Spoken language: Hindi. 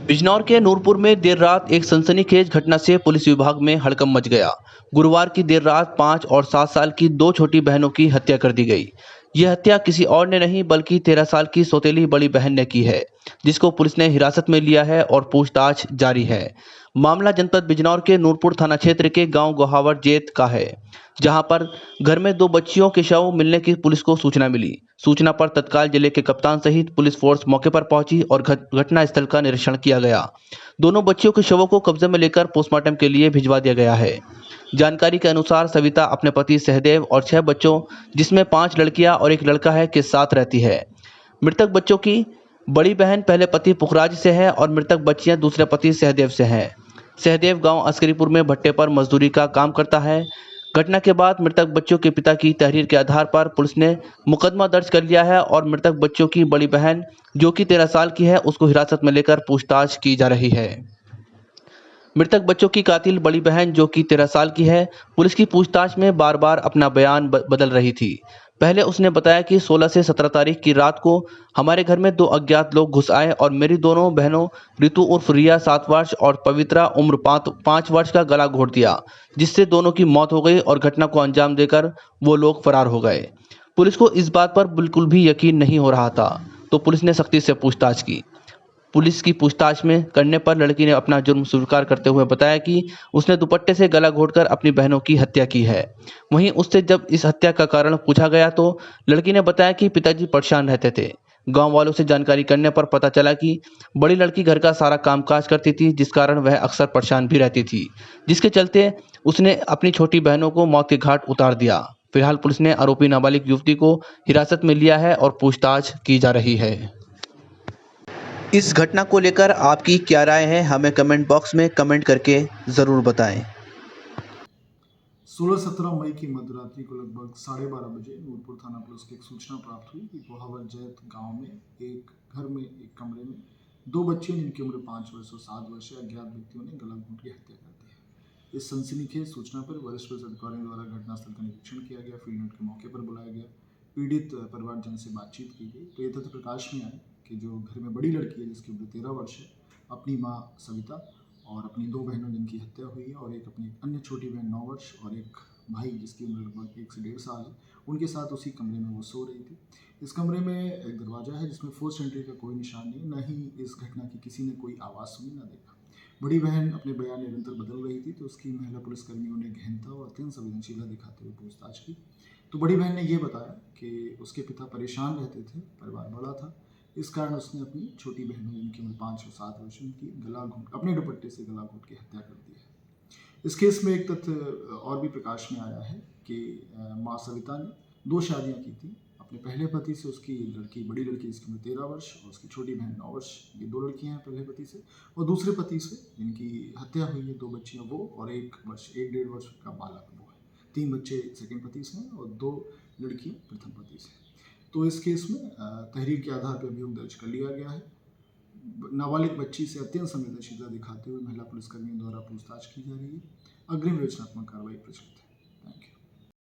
बिजनौर के नूरपुर में देर रात एक सनसनीखेज घटना से पुलिस विभाग में हड़कंप मच गया। गुरुवार की देर रात 5 और 7 साल की दो छोटी बहनों की हत्या कर दी गई। यह हत्या किसी और ने नहीं बल्कि 13 साल की सौतेली बड़ी बहन ने की है, जिसको पुलिस ने हिरासत में लिया है और पूछताछ जारी है। मामला जनपद बिजनौर के नूरपुर थाना क्षेत्र के गांव गोहावर जेत का है, जहां पर घर में दो बच्चियों के शव मिलने की पुलिस को सूचना मिली। सूचना पर तत्काल जिले के कप्तान सहित पुलिस फोर्स मौके पर पहुंची और घटना स्थल का निरीक्षण किया गया। दोनों बच्चियों के शवों को कब्जे में लेकर पोस्टमार्टम के लिए भिजवा दिया गया है। जानकारी के अनुसार सविता अपने पति सहदेव और 6 बच्चों, जिसमें 5 लड़कियां और एक लड़का है, के साथ रहती है। मृतक बच्चों की बड़ी बहन पहले पति पुखराज से है और मृतक बच्चियां दूसरे पति सहदेव से हैं। सहदेव गांव अस्करीपुर में भट्टे पर मजदूरी का काम करता है। घटना के बाद मृतक बच्चों के पिता की तहरीर के आधार पर पुलिस ने मुकदमा दर्ज कर लिया है और मृतक बच्चों की बड़ी बहन, जो कि 13 साल की है, उसको हिरासत में लेकर पूछताछ की जा रही है। मृतक बच्चों की कातिल बड़ी बहन, जो कि 13 साल की है, पुलिस की पूछताछ में बार बार अपना बयान बदल रही थी। पहले उसने बताया कि 16 से 17 तारीख की रात को हमारे घर में 2 अज्ञात लोग घुस आए और मेरी दोनों बहनों रितु उर्फ रिया 7 वर्ष और पवित्रा उम्र 5 वर्ष का गला घोट दिया, जिससे दोनों की मौत हो गई और घटना को अंजाम देकर वो लोग फरार हो गए। पुलिस को इस बात पर बिल्कुल भी यकीन नहीं हो रहा था, तो पुलिस ने सख्ती से पूछताछ की। पुलिस की पूछताछ में करने पर लड़की ने अपना जुर्म स्वीकार करते हुए बताया कि उसने दुपट्टे से गला घोंटकर अपनी बहनों की हत्या की है। वहीं उससे जब इस हत्या का कारण पूछा गया तो लड़की ने बताया कि पिताजी परेशान रहते थे। गांव वालों से जानकारी करने पर पता चला कि बड़ी लड़की घर का सारा कामकाज करती थी, जिस कारण वह अक्सर परेशान भी रहती थी, जिसके चलते उसने अपनी छोटी बहनों को मौत के घाट उतार दिया। फिलहाल पुलिस ने आरोपी नाबालिग युवती को हिरासत में लिया है और पूछताछ की जा रही है। इस घटना को लेकर आपकी क्या राय है, हमें कमेंट बॉक्स में कमेंट करके ज़रूर बताएं। 16-17 मई की मध्यरात्रि को लगभग 12:30 बजे नूरपुर थाना पुलिस को एक सूचना प्राप्त हुई कि गोहावर जैत गांव में एक घर में एक कमरे में 2 बच्चियों जिनकी उम्र 5 वर्ष और 7 वर्ष है, अज्ञात व्यक्तियों ने गला घोंट की हत्या कर दी है। इस सनसनीखेज सूचना पर वरिष्ठ पुलिस अधिकारियों द्वारा घटनास्थल का निरीक्षण किया गया, फील्ड नेट के मौके पर बुलाया गया, पीड़ित परिवारजन से बातचीत की गई तो ये तथ्य प्रकाश में आया कि जो घर में बड़ी लड़की है जिसकी उम्र 13 वर्ष है, अपनी माँ सविता और अपनी 2 बहनों जिनकी हत्या हुई है और एक अपनी अन्य छोटी बहन 9 वर्ष और एक भाई जिसकी उम्र लगभग 1 से 1.5 साल है, उनके साथ उसी कमरे में वो सो रही थी। इस कमरे में एक दरवाज़ा है जिसमें फोर्स एंट्री का कोई निशान नहीं, न ही इस घटना की किसी ने कोई आवाज़ सुनी न देखा। बड़ी बहन अपने बयान निरंतर बदल रही थी तो उसकी महिला पुलिसकर्मियों ने गहनता और अत्यंत संवेदनशीलता दिखाते हुए पूछताछ की। तो बड़ी बहन ने ये बताया कि उसके पिता परेशान रहते थे, परिवार बड़ा था, इस कारण उसने अपनी छोटी बहनों जिनकी उम्र 5 और 7 वर्ष उनकी गला घोंट अपने दुपट्टे से गला घोंट के हत्या कर दी है। इस केस में एक तथ्य और भी प्रकाश में आया है कि माँ सविता ने 2 शादियां की थी। अपने पहले पति से उसकी लड़की बड़ी लड़की जिसकी उम्र 13 वर्ष और उसकी छोटी बहन 9 वर्ष, ये 2 लड़कियां हैं पहले पति से, और दूसरे पति से जिनकी हत्या हुई है 2 बच्चियां वो और 1 वर्ष 1 1.5 वर्ष का बालक वो है। 3 बच्चे सेकंड पति से हैं और 2 लड़कियां प्रथम पति से। तो इस केस में तहरीर के आधार पर अभियोग दर्ज कर लिया गया है। नाबालिग बच्ची से अत्यंत संवेदनशीलता दिखाते हुए महिला पुलिसकर्मियों द्वारा पूछताछ की जा रही है। अग्रिम विवेचनात्मक कार्रवाई प्रचलित है। Thank you.